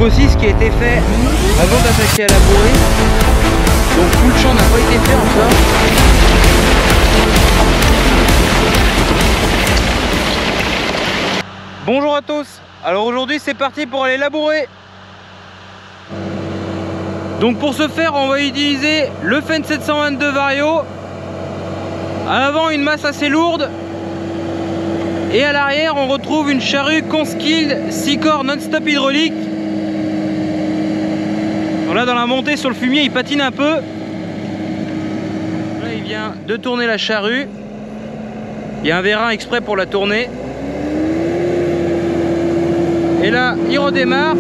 Donc aussi ce qui a été fait avant d'attaquer à labourer. Donc tout le champ n'a pas été fait encore. Bonjour à tous. Alors aujourd'hui c'est parti pour aller labourer. Donc pour ce faire on va utiliser le Fendt 722 Vario. À l'avant une masse assez lourde. Et à l'arrière on retrouve une charrue Conseskild 6 corps non-stop hydraulique. Donc là dans la montée sur le fumier il patine un peu. Là il vient de tourner la charrue. Il y a un vérin exprès pour la tourner. Et là il redémarre.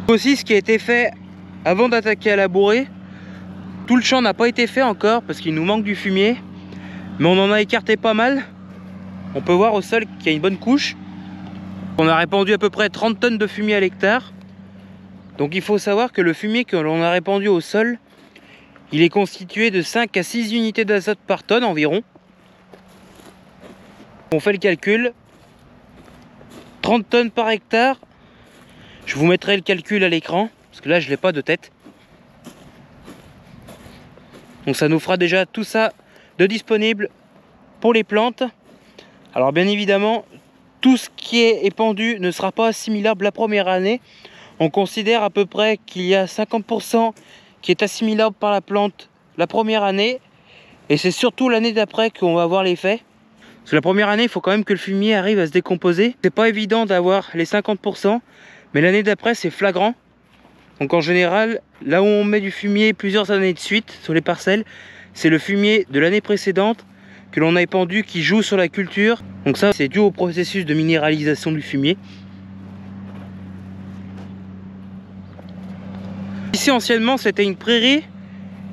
Aussi ce qui a été fait avant d'attaquer à labourer. Tout le champ n'a pas été fait encore parce qu'il nous manque du fumier, mais on en a écarté pas mal. On peut voir au sol qu'il y a une bonne couche. On a répandu à peu près 30 tonnes de fumier à l'hectare. Donc il faut savoir que le fumier que l'on a répandu au sol, il est constitué de 5 à 6 unités d'azote par tonne environ. On fait le calcul, 30 tonnes par hectare. Je vous mettrai le calcul à l'écran, parce que là je ne l'ai pas de tête. Donc ça nous fera déjà tout ça de disponible pour les plantes. Alors bien évidemment, tout ce qui est épandu ne sera pas assimilable la première année. On considère à peu près qu'il y a 50% qui est assimilable par la plante la première année. Et c'est surtout l'année d'après qu'on va voir l'effet. Parce que la première année, il faut quand même que le fumier arrive à se décomposer. C'est pas évident d'avoir les 50%. Mais l'année d'après c'est flagrant. Donc en général, là où on met du fumier plusieurs années de suite sur les parcelles, c'est le fumier de l'année précédente que l'on a épandu qui joue sur la culture. Donc ça c'est dû au processus de minéralisation du fumier. Ici anciennement c'était une prairie.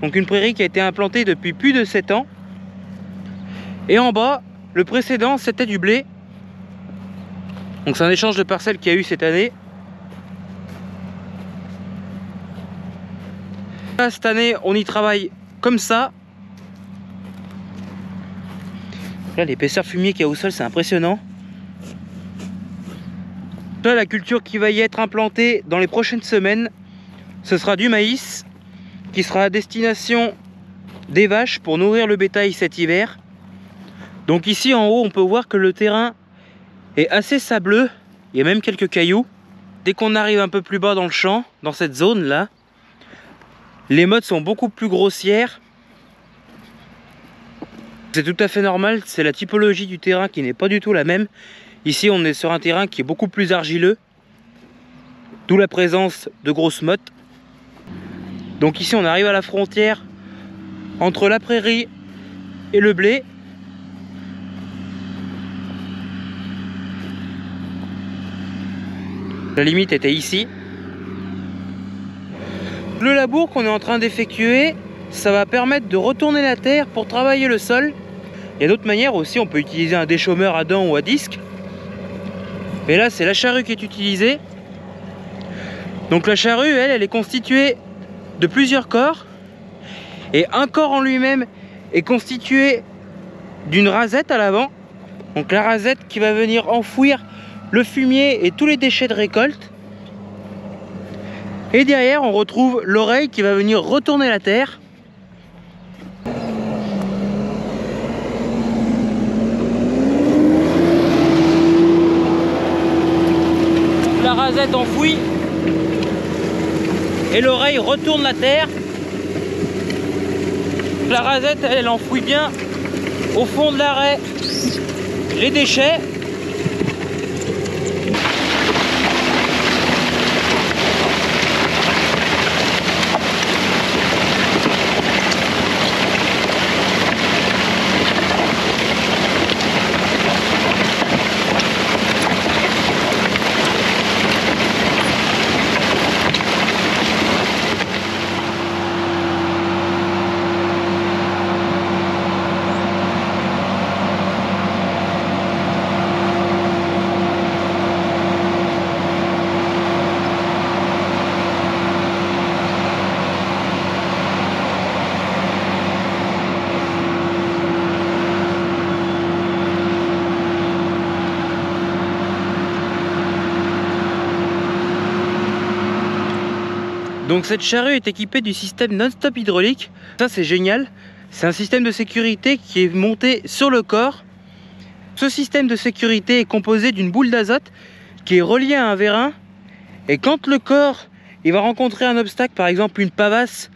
Donc une prairie qui a été implantée depuis plus de 7 ans. Et en bas, le précédent c'était du blé. Donc c'est un échange de parcelles qu'il y a eu cette année. Là, cette année, on y travaille comme ça. Là, l'épaisseur fumier qu'il y a au sol, c'est impressionnant. Là, la culture qui va y être implantée dans les prochaines semaines, ce sera du maïs qui sera à destination des vaches pour nourrir le bétail cet hiver. Donc ici, en haut, on peut voir que le terrain est assez sableux. Il y a même quelques cailloux. Dès qu'on arrive un peu plus bas dans le champ, dans cette zone-là, les mottes sont beaucoup plus grossières. C'est tout à fait normal, c'est la typologie du terrain qui n'est pas du tout la même. Ici on est sur un terrain qui est beaucoup plus argileux, d'où la présence de grosses mottes. Donc ici on arrive à la frontière entre la prairie et le blé. La limite était ici. Le labour qu'on est en train d'effectuer, ça va permettre de retourner la terre pour travailler le sol. Il y a d'autres manières aussi, on peut utiliser un déchaumeur à dents ou à disque. Mais là, c'est la charrue qui est utilisée. Donc la charrue, elle est constituée de plusieurs corps. Et un corps en lui-même est constitué d'une rasette à l'avant. Donc la rasette qui va venir enfouir le fumier et tous les déchets de récolte. Et derrière on retrouve l'oreille qui va venir retourner la terre. La rasette enfouit et l'oreille retourne la terre. La rasette elle enfouit bien au fond de l'arrêt les déchets. Donc cette charrue est équipée du système non-stop hydraulique. Ça c'est génial. C'est un système de sécurité qui est monté sur le corps. Ce système de sécurité est composé d'une boule d'azote qui est reliée à un vérin. Et quand le corps il va rencontrer un obstacle, par exemple une pavasse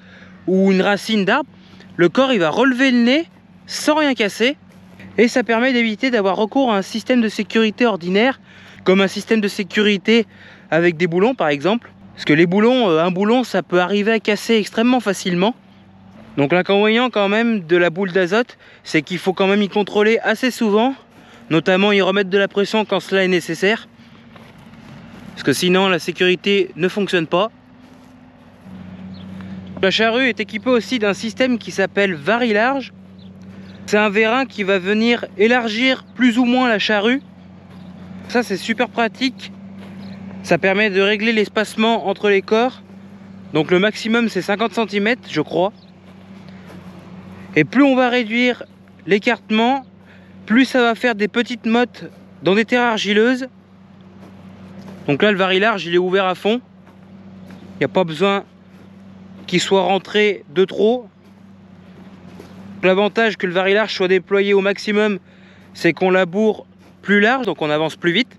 ou une racine d'arbre, le corps il va relever le nez sans rien casser. Et ça permet d'éviter d'avoir recours à un système de sécurité ordinaire, comme un système de sécurité avec des boulons par exemple. Parce que les boulons, un boulon ça peut arriver à casser extrêmement facilement. Donc l'inconvénient quand même de la boule d'azote, c'est qu'il faut quand même y contrôler assez souvent, notamment y remettre de la pression quand cela est nécessaire. Parce que sinon la sécurité ne fonctionne pas. La charrue est équipée aussi d'un système qui s'appelle vari-large. C'est un vérin qui va venir élargir plus ou moins la charrue. Ça c'est super pratique. Ça permet de régler l'espacement entre les corps. Donc le maximum c'est 50 cm je crois. Et plus on va réduire l'écartement, plus ça va faire des petites mottes dans des terres argileuses. Donc là le vari-large il est ouvert à fond. Il n'y a pas besoin qu'il soit rentré de trop. L'avantage que le vari-large soit déployé au maximum, c'est qu'on laboure plus large, donc on avance plus vite.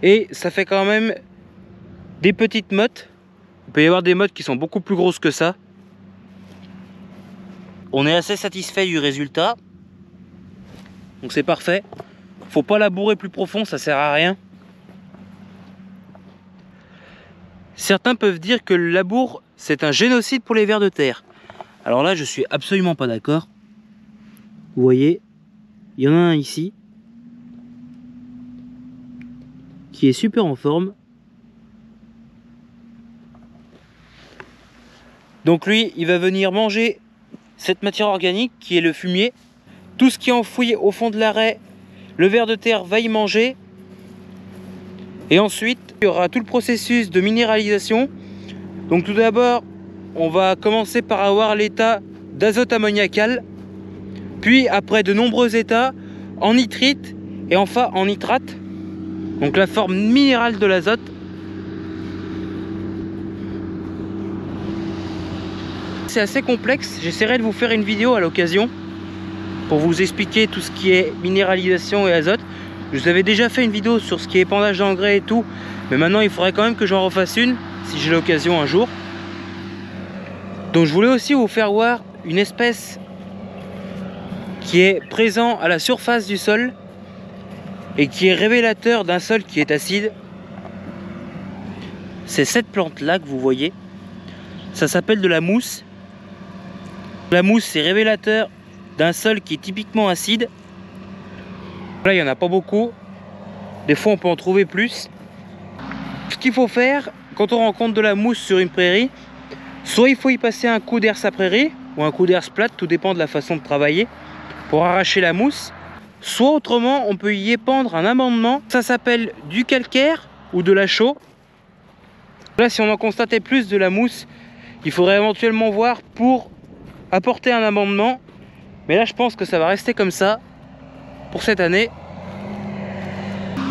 Et ça fait quand même des petites mottes. Il peut y avoir des mottes qui sont beaucoup plus grosses que ça. On est assez satisfait du résultat. Donc c'est parfait. Faut pas labourer plus profond, ça sert à rien. Certains peuvent dire que le labour c'est un génocide pour les vers de terre. Alors là je suis absolument pas d'accord. Vous voyez, il y en a un ici qui est super en forme. Donc lui, il va venir manger cette matière organique qui est le fumier. Tout ce qui est enfoui au fond de l'arrêt, le ver de terre va y manger. Et ensuite, il y aura tout le processus de minéralisation. Donc tout d'abord, on va commencer par avoir l'état d'azote ammoniacal. Puis après de nombreux états en nitrite et enfin en nitrate. Donc la forme minérale de l'azote. C'est assez complexe, j'essaierai de vous faire une vidéo à l'occasion pour vous expliquer tout ce qui est minéralisation et azote. Je vous avais déjà fait une vidéo sur ce qui est épandage d'engrais et tout, mais maintenant il faudrait quand même que j'en refasse une si j'ai l'occasion un jour. Donc je voulais aussi vous faire voir une espèce qui est présent à la surface du sol et qui est révélateur d'un sol qui est acide. C'est cette plante là que vous voyez, ça s'appelle de la mousse. La mousse c'est révélateur d'un sol qui est typiquement acide. Là il n'y en a pas beaucoup, des fois on peut en trouver plus. Ce qu'il faut faire quand on rencontre de la mousse sur une prairie, soit il faut y passer un coup d'air sa prairie ou un coup d'air splat, tout dépend de la façon de travailler, pour arracher la mousse. Soit autrement on peut y épandre un amendement, ça s'appelle du calcaire ou de la chaux. Là si on en constatait plus de la mousse, il faudrait éventuellement voir pour apporter un amendement, mais là je pense que ça va rester comme ça pour cette année.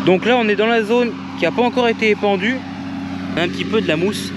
Donc là on est dans la zone qui n'a pas encore été épandue, un petit peu de la mousse.